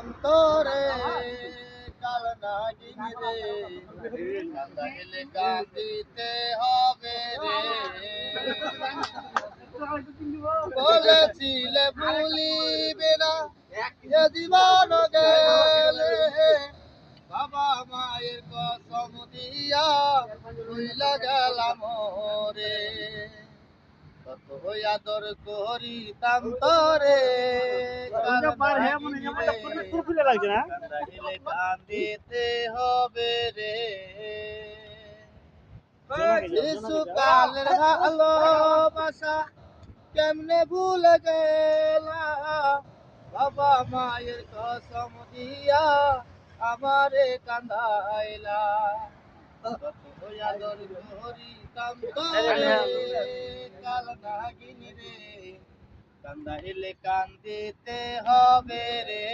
দিতাম তোরে কাল নাগিনী রে কান্দাইলে কান্দিতে হবে রে বলেছিলে ভুলিবে না এ জীবন গেলে বাবা মায়ের কসম দিয়া ভুইলা গেলাম রে কত আদর করিতাম তোরে কান্দাইলে কান্দিতে হবে রে শিশুকালের ভালোবাসা কেমনে ভুলে গেলাম বাবা মায়ের কসম দিয়া আমারে কান্দাইলা কত আদর করিতাম তোরে কাল নাগিনী রে কান্দাইলে কান্দিতে হবে রে।